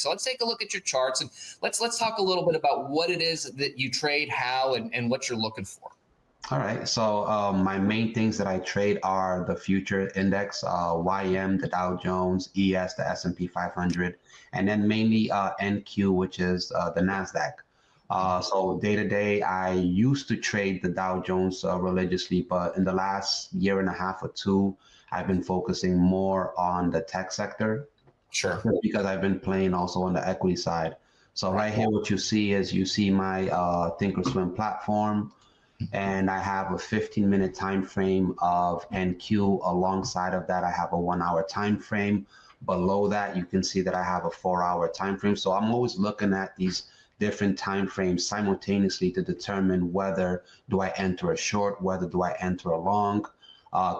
So let's take a look at your charts and let's talk a little bit about what it is that you trade, how, and what you're looking for. All right. So my main things that I trade are the future index, YM, the Dow Jones, ES, the S&P 500, and then mainly NQ, which is the Nasdaq. So day to day, I used to trade the Dow Jones religiously, but in the last year and a half or two, I've been focusing more on the tech sector. Sure. Because I've been playing also on the equity side. So right here, what you see is you see my Thinkorswim platform, and I have a 15-minute time frame of NQ. Alongside of that, I have a 1 hour time frame. Below that, you can see that I have a 4 hour time frame. So I'm always looking at these different time frames simultaneously to determine whether do I enter a short, whether do I enter a long.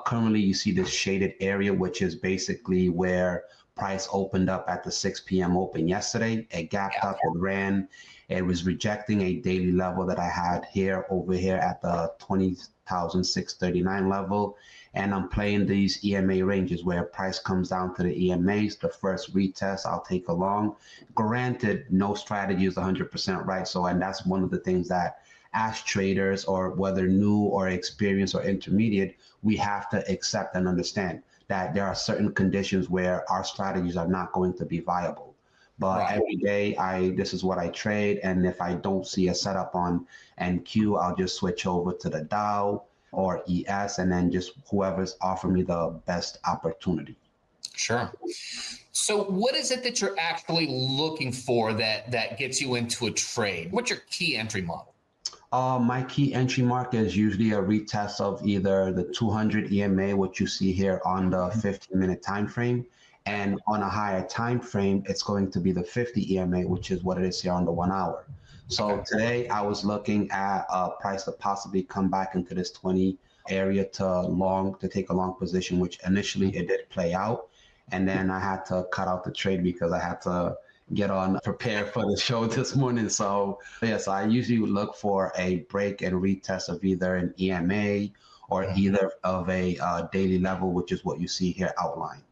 Currently, you see this shaded area, which is basically where price opened up at the 6 p.m. open yesterday. It gapped up, it ran. It was rejecting a daily level that I had over here at the 20,639 level. And I'm playing these EMA ranges where price comes down to the EMAs. The first retest, I'll take a long. Granted, no strategy is 100% right. So, and that's one of the things that as traders, or whether new or experienced or intermediate, we have to accept and understand that there are certain conditions where our strategies are not going to be viable. But every day, this is what I trade. And if I don't see a setup on NQ, I'll just switch over to the Dow or ES, and then just whoever's offering me the best opportunity. Sure. So what is it that you're actually looking for that gets you into a trade? What's your key entry model? My key entry market is usually a retest of either the 200 EMA, which you see here on the 15-minute time frame, and on a higher time frame, it's going to be the 50 EMA, which is what it is here on the 1 hour. So today I was looking at a price to possibly come back into this 20 area to take a long position, which initially it did play out, and then I had to cut out the trade because I had to get on prepare for the show this morning. So yes, I usually would look for a break and retest of either an EMA or either of a daily level, which is what you see here outlined.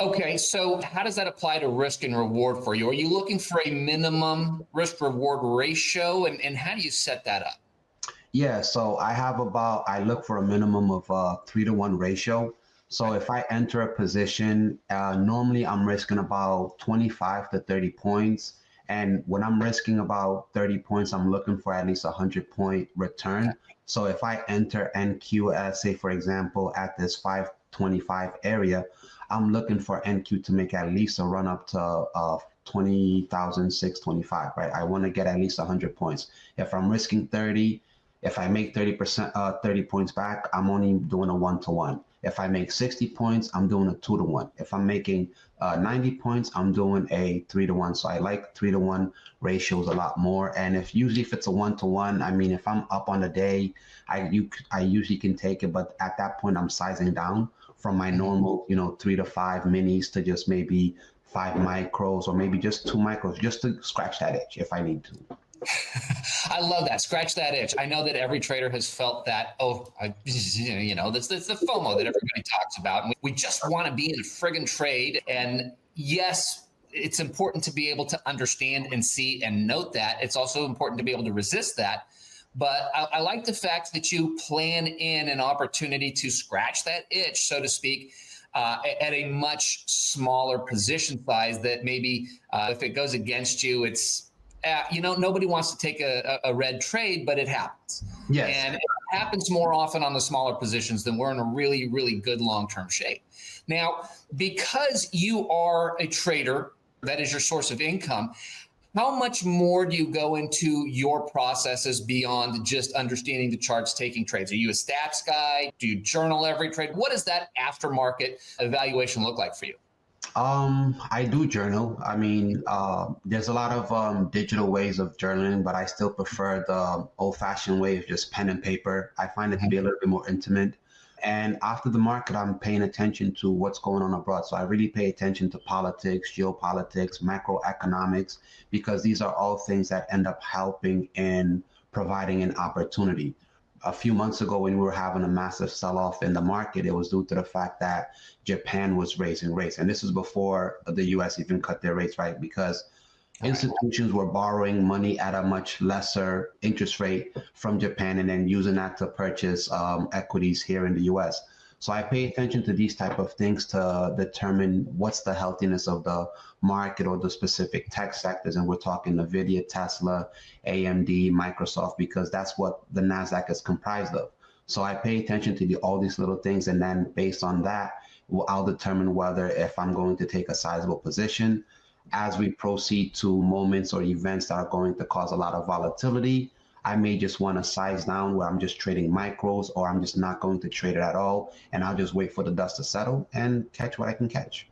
Okay, so how does that apply to risk and reward for you? Are you looking for a minimum risk reward ratio, and how do you set that up? Yeah, so I look for a minimum of 3-to-1 ratio. So if I enter a position, normally I'm risking about 25 to 30 points. And when I'm risking about 30 points, I'm looking for at least a 100-point return. So if I enter NQ, say, for example, at this 525 area, I'm looking for NQ to make at least a run up to 20,625, right? I want to get at least 100 points. If I'm risking 30, if I make 30 points back, I'm only doing a 1-to-1. If I make 60 points, I'm doing a 2-to-1. If I'm making 90 points, I'm doing a 3-to-1. So I like 3-to-1 ratios a lot more. And if it's a 1-to-1, I mean, if I'm up on the day, I usually can take it. But at that point, I'm sizing down from my normal, 3 to 5 minis to just maybe 5 micros or maybe just 2 micros, just to scratch that itch if I need to. I love that. Scratch that itch. I know that every trader has felt that, that's the FOMO that everybody talks about. And we just want to be in a friggin' trade. And yes, it's important to be able to understand and see and note that. It's also important to be able to resist that. But I like the fact that you plan in an opportunity to scratch that itch, so to speak, at a much smaller position size that maybe if it goes against you, it's, nobody wants to take a red trade, but it happens. Yes. And it happens more often on the smaller positions than we're in a really, really good long-term shape. Now, because you are a trader, that is your source of income, how much more do you go into your processes beyond just understanding the charts, taking trades? Are you a stats guy? Do you journal every trade? What does that aftermarket evaluation look like for you? I do journal. I mean, there's a lot of digital ways of journaling, but I still prefer the old-fashioned way of just pen and paper. I find it to be a little bit more intimate. And after the market, I'm paying attention to what's going on abroad. So I really pay attention to politics, geopolitics, macroeconomics, because these are all things that end up helping in providing an opportunity. A few months ago, when we were having a massive sell-off in the market, it was due to the fact that Japan was raising rates. And this is before the US even cut their rates, right? Because Institutions were borrowing money at a much lesser interest rate from Japan and then using that to purchase equities here in the US. So I pay attention to these type of things to determine what's the healthiness of the market or the specific tech sectors. And we're talking NVIDIA, Tesla, AMD, Microsoft, because that's what the Nasdaq is comprised of. So I pay attention to all these little things, and then based on that, I'll determine whether if I'm going to take a sizable position. As we proceed to moments or events that are going to cause a lot of volatility, I may just want to size down where I'm just trading micros, or I'm just not going to trade it at all, and I'll just wait for the dust to settle and catch what I can catch.